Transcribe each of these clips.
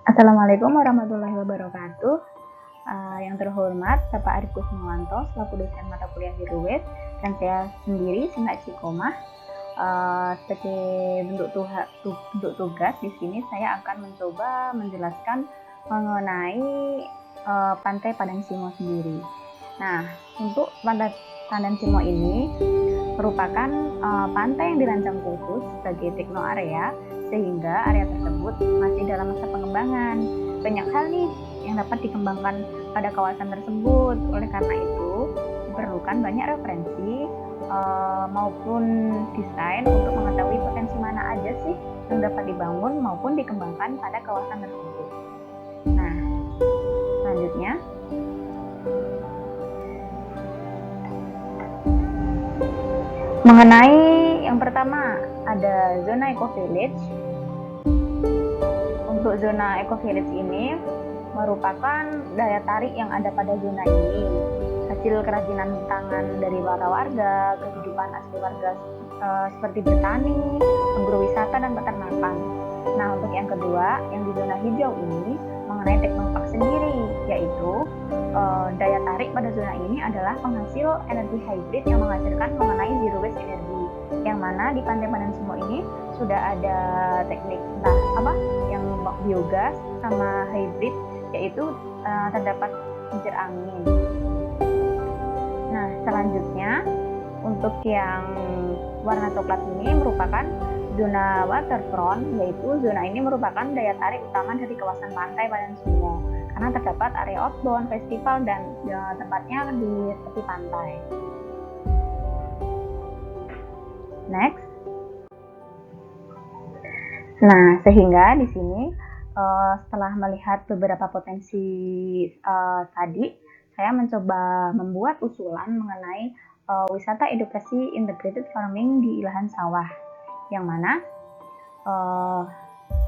Assalamualaikum warahmatullahi wabarakatuh. Yang terhormat Bapak Arif Kusnuwanto selaku dosen mata kuliah Zero Waste, dan saya sendiri Sinta Cikomah sebagai bentuk tugas di sini saya akan mencoba menjelaskan mengenai Pantai Padang Simo sendiri. Nah, untuk Pantai Padang Simo ini merupakan pantai yang dirancang khusus sebagai tekno area, sehingga area tersebut masih dalam masa pengembangan. Banyak hal nih yang dapat dikembangkan pada kawasan tersebut. Oleh karena itu, diperlukan banyak referensi maupun desain untuk mengetahui potensi mana aja sih yang dapat dibangun maupun dikembangkan pada kawasan tersebut. Nah, selanjutnya mengenai yang pertama ada zona Eco Village. Untuk zona Eco Village ini merupakan daya tarik yang ada pada zona ini, hasil kerajinan tangan dari para warga, kehidupan asli warga seperti bertani, agrowisata, dan peternakan. Nah, untuk yang kedua, yang di zona hijau ini mengenai teknopark sendiri, yaitu daya tarik pada zona ini adalah penghasil energi hybrid yang menghasilkan mengenai zero waste energy, yang mana di Pantai Padang Simo ini sudah ada teknik yang biogas sama hybrid, yaitu terdapat kincir angin. Nah, selanjutnya untuk yang warna coklat ini merupakan zona waterfront, yaitu zona ini merupakan daya tarik utama dari kawasan Pantai Padang Simo karena terdapat area outbound, festival, dan tempatnya di tepi pantai. Next. Nah, sehingga di sini setelah melihat beberapa potensi tadi, saya mencoba membuat usulan mengenai wisata edukasi integrated farming di lahan sawah, yang mana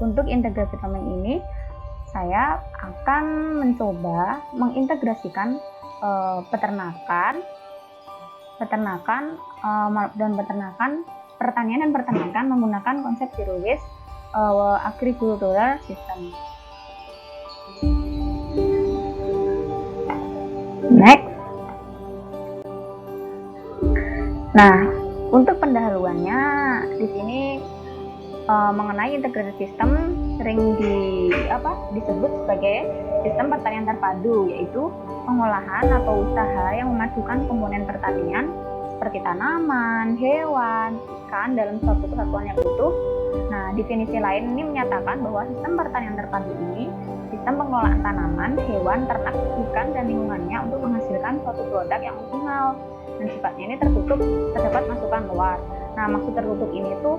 untuk integrated farming ini saya akan mencoba mengintegrasikan peternakan pertanian dan peternakan menggunakan konsep zero waste agricultural system. Next. Nah, untuk pendahuluannya di sini mengenai integrated system sering disebut sebagai sistem pertanian terpadu, yaitu pengolahan atau usaha yang memadukan komponen pertanian seperti tanaman, hewan, ikan dalam suatu kesatuan yang utuh. Nah, definisi lain ini menyatakan bahwa sistem pertanian terpadu ini sistem pengelolaan tanaman, hewan, ternak, ikan, dan lingkungannya untuk menghasilkan suatu produk yang optimal, dan sifatnya ini terdapat masukan luar. Nah, maksud tertutup ini tuh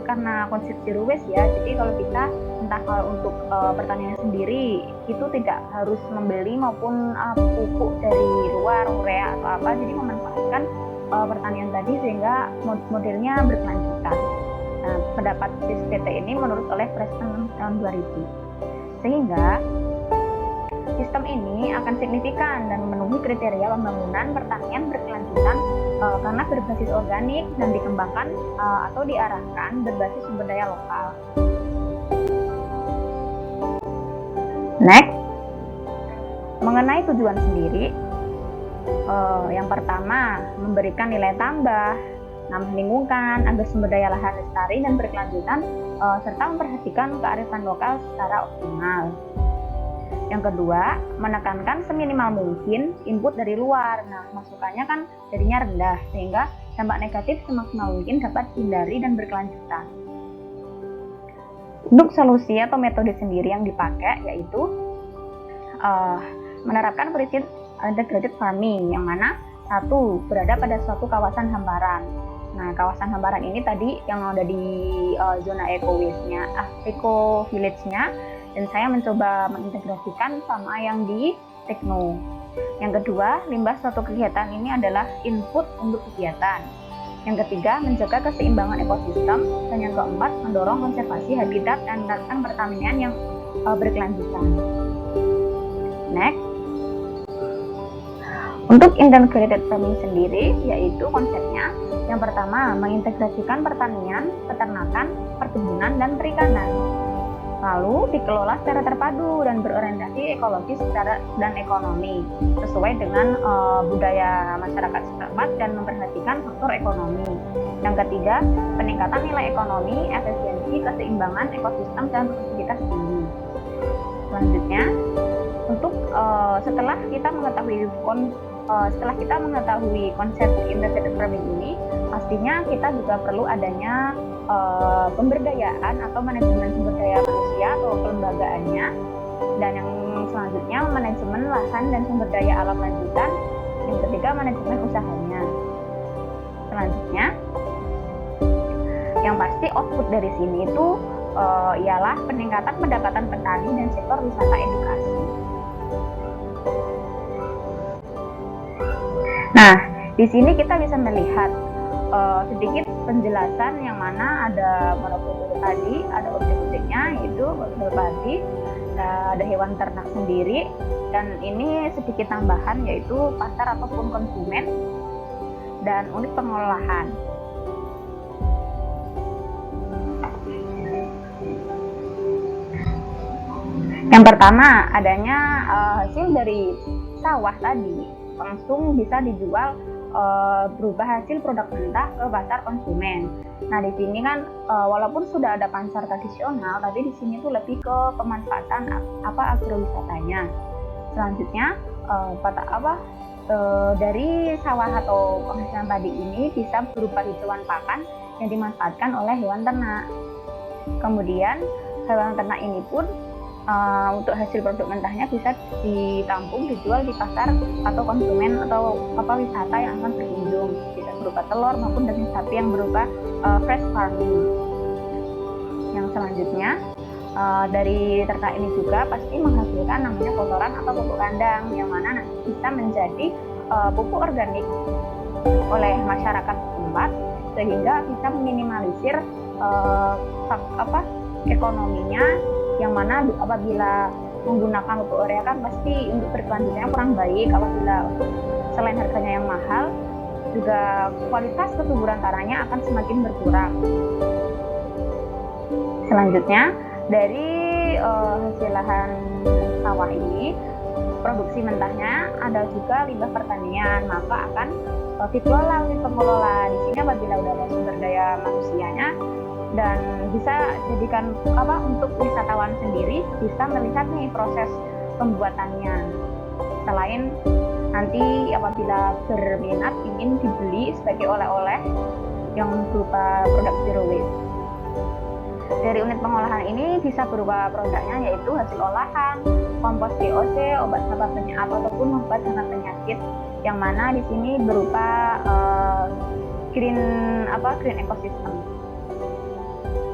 karena konsep zero waste ya, jadi kalau kita entah untuk pertanian sendiri itu tidak harus membeli maupun pupuk dari luar, urea atau apa, jadi memanfaatkan pertanian tadi sehingga modelnya berkelanjutan. Nah, pendapat PT ini menurut oleh Preston tahun 2000, sehingga sistem ini akan signifikan dan memenuhi kriteria pembangunan pertanian berkelanjutan karena berbasis organik dan dikembangkan atau diarahkan berbasis sumber daya lokal. Next, mengenai tujuan sendiri, yang pertama memberikan nilai tambah, meningkatkan agar sumber daya lahan lestari dan berkelanjutan, serta memperhatikan kearifan lokal secara optimal. Yang kedua, menekankan seminimal mungkin input dari luar. Nah, masukannya kan jadinya rendah, sehingga dampak negatif semaksimal mungkin dapat dihindari dan berkelanjutan. Untuk solusi atau metode sendiri yang dipakai yaitu menerapkan prinsip integrated farming, yang mana satu, berada pada suatu kawasan hamparan. Nah, kawasan hamparan ini tadi yang ada di zona eco village-nya, dan saya mencoba mengintegrasikan sama yang di tekno. Yang kedua, limbah suatu kegiatan ini adalah input untuk kegiatan. Yang ketiga, menjaga keseimbangan ekosistem. Dan yang keempat, mendorong konservasi habitat dan meningkatkan pertanian yang berkelanjutan. Next. Untuk integrated farming sendiri, yaitu konsepnya yang pertama, mengintegrasikan pertanian, peternakan, perkebunan, dan perikanan. Lalu dikelola secara terpadu dan berorientasi ekologis dan ekonomi sesuai dengan budaya masyarakat setempat dan memperhatikan faktor ekonomi. Yang ketiga, peningkatan nilai ekonomi, efisiensi, keseimbangan ekosistem dan produktivitas tinggi. Selanjutnya, untuk setelah kita mengetahui konsep integrated farming ini, pastinya kita juga perlu adanya pemberdayaan atau manajemen sumber daya manusia atau kelembagaannya, dan yang selanjutnya manajemen lahan dan sumber daya alam lanjutan, yang ketiga manajemen usahanya. Selanjutnya, yang pasti output dari sini itu ialah peningkatan pendapatan petani dan sektor wisata edukasi. Nah, di sini kita bisa melihat sedikit penjelasan yang mana ada monokultur tadi, ada objek-objeknya yaitu model padi, ada hewan ternak sendiri, dan ini sedikit tambahan yaitu pasar ataupun konsumen dan unit pengolahan. Yang pertama, adanya hasil dari sawah tadi langsung bisa dijual berupa hasil produk mentah ke pasar konsumen. Nah, di sini kan walaupun sudah ada pasar tradisional, tapi di sini tuh lebih ke pemanfaatan agrowisatanya. Selanjutnya dari sawah atau penghasilan padi ini bisa berupa hijauan pakan yang dimanfaatkan oleh hewan ternak. Kemudian hewan ternak ini pun untuk hasil produk mentahnya bisa ditampung, dijual di pasar atau konsumen atau wisata yang akan berkunjung, bisa berupa telur maupun daging sapi yang berupa fresh farming. Yang selanjutnya, dari ternak ini juga pasti menghasilkan namanya kotoran atau pupuk kandang, yang mana nanti bisa menjadi pupuk organik oleh masyarakat setempat, sehingga bisa meminimalisir ekonominya, yang mana apabila menggunakan pupuk urea kan pasti untuk berkelanjutannya kurang baik. Apabila untuk selain harganya yang mahal, juga kualitas kesuburan tanahnya akan semakin berkurang. Selanjutnya, dari hasil lahan sawah ini, produksi mentahnya ada juga limbah pertanian, maka akan dikelola oleh pengelola. Di sini apabila udah ada sumber daya manusianya dan bisa jadikan untuk wisatawan sendiri bisa melihat nih proses pembuatannya. Selain nanti apabila berminat ingin dibeli sebagai oleh-oleh yang berupa produk zero waste. Dari unit pengolahan ini bisa berupa produknya yaitu hasil olahan, kompos DOC, obat sampah penyakit ataupun obat sampah penyakit, yang mana di sini berupa green ecosystem.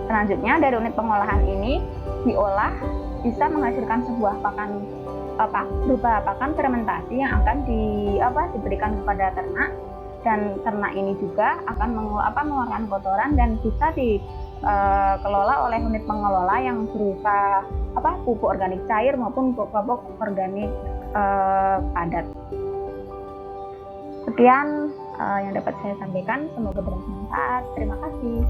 Selanjutnya, dari unit pengolahan ini diolah bisa menghasilkan sebuah pakan berupa pakan fermentasi yang akan diberikan kepada ternak, dan ternak ini juga akan mengeluarkan kotoran dan bisa dikelola oleh unit pengelola yang berupa pupuk organik cair maupun pupuk organik padat. Sekian yang dapat saya sampaikan, semoga bermanfaat. Terima kasih.